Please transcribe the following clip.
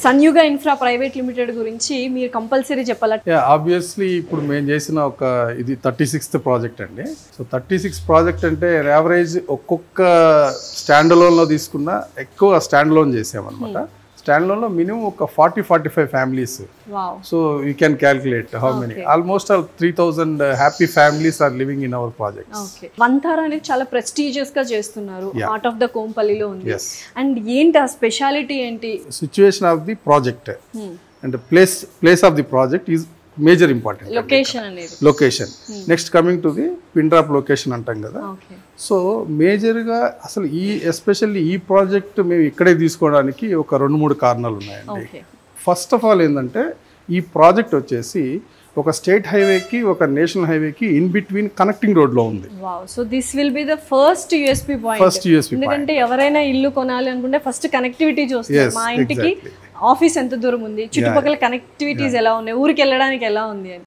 సన్యుగ infra private limited గురించి మీరు compulsory చెప్పాలి. ఆబ్వియస్లీ ఇప్పుడు మేము చేసిన ఒక ఇది 36th ప్రాజెక్ట్ అండి. సో 36 ప్రాజెక్ట్ అంటే యావరేజ్ ఒక్కొక్క స్టాండ్ అలోన్లో తీసుకున్న ఎక్కువ స్టాండ్ అలోన్ చేసామన్నమాట. స్టాండ్ లోన్లో మినిమం ఒక 40-45 families. So you can calculate how many, almost 3,000 happy families are living in our projects. Vantara అనేది చాలా ప్రెస్టీజియస్ గా చేస్తున్నారు, హార్ట్ ఆఫ్ ద కోంపల్లిలో ఉంది. అండ్ ఏంటి ఆ స్పెషాలిటీ ఏంటి? Situation of the project and place of the project is major important. Location next coming to the pin drop location అంటాం కదా. సో మేజర్గా అసలు ఎస్పెషల్లీ ఈ ప్రాజెక్ట్ మేము ఇక్కడే తీసుకోవడానికి ఒక 2-3 కారణాలు ఉన్నాయండి. ఫస్ట్ ఆఫ్ ఆల్ ఏంటంటే ఈ ప్రాజెక్ట్ వచ్చేసి ఒక స్టేట్ హైవేకి ఒక నేషనల్ హైవేకి ఇన్ బిట్వీన్ కనెక్టింగ్ రోడ్ లో ఉంది. So this will be the first USP point. ఎందుకంటే ఎవరైనా ఇల్లు కొనాలి అనుకుంటే ఫస్ట్ కనెక్టివిటీ చూస్తారు. మా ఇంటికి ఆఫీస్ ఎంత దూరం ఉంది, చుట్టుపక్కల కనెక్టివిటీస్ ఎలా ఉన్నాయి, ఊరికి వెళ్ళడానికి ఎలా ఉంది అని.